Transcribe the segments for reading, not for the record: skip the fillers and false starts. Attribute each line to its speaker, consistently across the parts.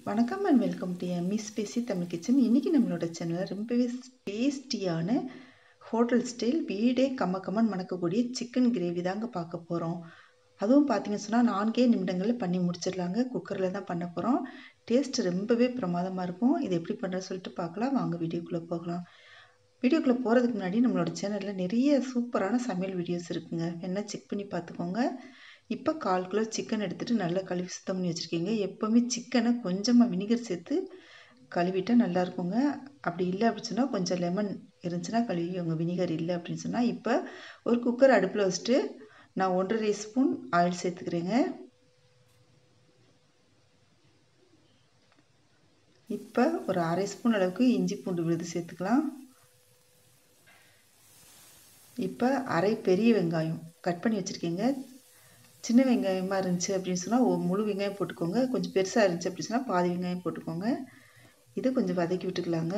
Speaker 1: வணக்கம் and welcome to miss பேசி Tamil kitchen. இன்றைக்கி நம்மளோட சேனலில் ரொம்பவே டேஸ்டியான ஹோட்டல் ஸ்டைல் வீடே கம்மக்கம்மன் மணக்கக்கூடிய சிக்கன் கிரேவி தாங்க பார்க்க போகிறோம். அதுவும் பார்த்தீங்கன்னு சொன்னால் 4 நிமிடங்களில் பண்ணி முடிச்சிடலாங்க. குக்கரில் தான் பண்ண போகிறோம். டேஸ்ட் ரொம்பவே பிரமாதமாக இருக்கும். இது எப்படி பண்ணுறதுன்னு சொல்லிட்டு பார்க்கலாம். வாங்க வீடியோக்குள்ளே போகலாம். வீடியோக்குள்ளே போகிறதுக்கு முன்னாடி நம்மளோட சேனலில் நிறைய சூப்பரான சமையல் வீடியோஸ் இருக்குங்க. வேணால் செக் பண்ணி பார்த்துக்கோங்க. இப்போ 1/4 கிலோ சிக்கன் எடுத்துகிட்டு நல்லா கழுவி சுத்தம் பண்ணி வச்சுருக்கீங்க. எப்போவுமே சிக்கனை கொஞ்சமாக வினிகர் சேர்த்து கழுவிட்டால் நல்லாயிருக்குங்க. அப்படி இல்லை அப்படின்னு சொன்னால் கொஞ்சம் லெமன் இருந்துச்சுன்னா கழுவிங்க. வினிகர் இல்லை அப்படின்னு சொன்னால் இப்போ ஒரு குக்கர் அடுப்பில் வச்சுட்டு நான் 1.5 ஸ்பூன் ஆயில் சேர்த்துக்கிறேங்க. இப்போ ஒரு 1/2 ஸ்பூன் அளவுக்கு இஞ்சி பூண்டு விழுது சேர்த்துக்கலாம். இப்போ 1/2 பெரிய வெங்காயம் கட் பண்ணி வச்சுருக்கீங்க. சின்ன வெங்காயமாக இருந்துச்சு அப்படின்னு சொன்னால் முழு வெங்காயம் போட்டுக்கோங்க. கொஞ்சம் பெருசாக இருந்துச்சு அப்படின்னு சொன்னால் பாதி வெங்காயம் போட்டுக்கோங்க. இதை கொஞ்சம் வதக்கி விட்டுக்கலாங்க.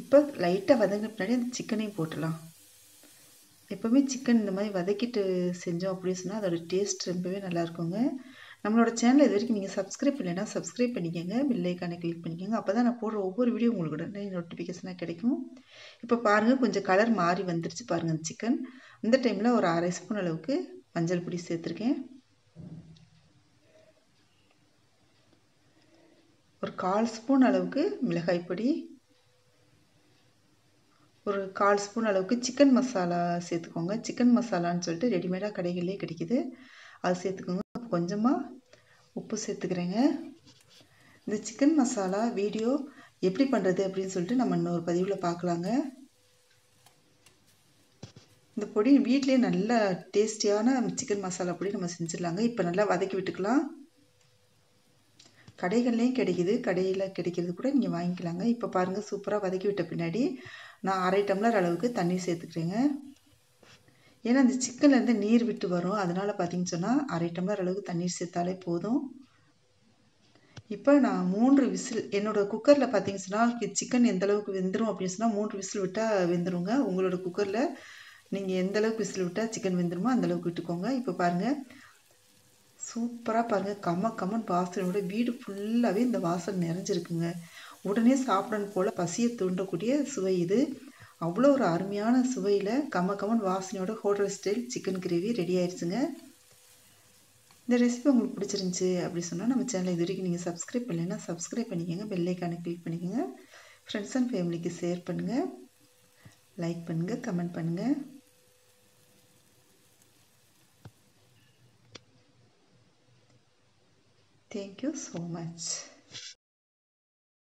Speaker 1: இப்போ லைட்டாக வதங்கின பின்னாடி அந்த சிக்கனையும் போட்டுடலாம். எப்போவுமே சிக்கன் இந்த மாதிரி வதக்கிட்டு செஞ்சோம் அப்படின்னு சொன்னால் அதோட டேஸ்ட் ரொம்பவே நல்லாயிருக்குங்க. நம்மளோட சேனல் இது வரைக்கும் நீங்கள் சப்ஸ்கிரைப் பண்ணலைன்னா சப்ஸ்கிரைப் பண்ணிக்கோங்க. பெல் ஐக்கானை கிளிக் பண்ணிக்கோங்க. அப்போ தான் நான் போடுற ஒவ்வொரு வீடியோ உங்களுக்கு உடனே நோட்டிஃபிகேஷனாக கிடைக்கும். இப்போ பாருங்கள், கொஞ்சம் கலர் மாறி வந்துருச்சு பாருங்கள் அந்த சிக்கன். இந்த டைமில் ஒரு 1/2 ஸ்பூன் அளவுக்கு மஞ்சள் பொடி சேர்த்துருக்கேன். ஒரு 1/4 ஸ்பூன் அளவுக்கு மிளகாய் பொடி, ஒரு 1/4 ஸ்பூன் அளவுக்கு சிக்கன் மசாலா சேர்த்துக்கோங்க. சிக்கன் மசாலான்னு சொல்லிட்டு ரெடிமேடாக கடைகளிலே கிடைக்கிது, அது சேர்த்துக்கோங்க. கொஞ்சமாக உப்பு சேர்த்துக்கிறேங்க. இந்த சிக்கன் மசாலா வீடியோ எப்படி பண்ணுறது அப்படின்னு சொல்லிட்டு நம்ம இன்னொரு பதிவில் பார்க்கலாங்க. இந்த பொடி வீட்டிலே நல்ல டேஸ்டியான சிக்கன் மசாலா பொடி நம்ம செஞ்சிடலாங்க. இப்போ நல்லா வதக்கி விட்டுக்கலாம். கடைகள்லேயும் கிடைக்கிது, கடையில் கிடைக்கிறது கூட நீங்கள் வாங்கிக்கலாங்க. இப்போ பாருங்கள், சூப்பராக வதக்கி விட்ட பின்னாடி நான் 1/2 டம்ளர் அளவுக்கு தண்ணி சேர்த்துக்கிறேங்க. ஏன்னா அந்த சிக்கன்லேருந்து நீர் விட்டு வரும், அதனால் பார்த்தீங்கன்னு சொன்னால் 1/2 டம்ளர் அளவுக்கு தண்ணீர் சேர்த்தாலே போதும். இப்போ நான் 3 விசில் என்னோடய குக்கரில் பார்த்தீங்கன்னு சொன்னால் சிக்கன் எந்த அளவுக்கு வெந்துடும் அப்படின்னு சொன்னால் 3 விசில் விட்டால் வெந்துடுங்க. உங்களோட குக்கரில் நீங்கள் எந்த அளவுக்கு விசில் விட்டால் சிக்கன் வெந்துடுமோ அந்தளவுக்கு விட்டுக்கோங்க. இப்போ பாருங்கள், சூப்பராக பாருங்கள், கம்மன் வாசனையோட வீடு ஃபுல்லாகவே இந்த வாசனை நிறைஞ்சிருக்குங்க. உடனே சாப்பிடணும் போல் பசியை தூண்டக்கூடிய சுவை இது. அவ்வளோ ஒரு அருமையான சுவையில் கம்மன் வாசனையோட hotel style chicken gravy ready ஆயிடுச்சுங்க. இந்த ரெசிபி உங்களுக்கு பிடிச்சிருந்துச்சி அப்படி சொன்னால் நம்ம சேனலை இது வரைக்கும் நீங்கள் சப்ஸ்கிரைப் பண்ணலைன்னா சப்ஸ்கிரைப் பண்ணிக்கோங்க. பெல் ஐக்கானை கிளிக் பண்ணிக்கோங்க. ஃப்ரெண்ட்ஸ் அண்ட் ஃபேமிலிக்கு ஷேர் பண்ணுங்கள், லைக் பண்ணுங்கள், கமெண்ட் பண்ணுங்கள். Thank you so much.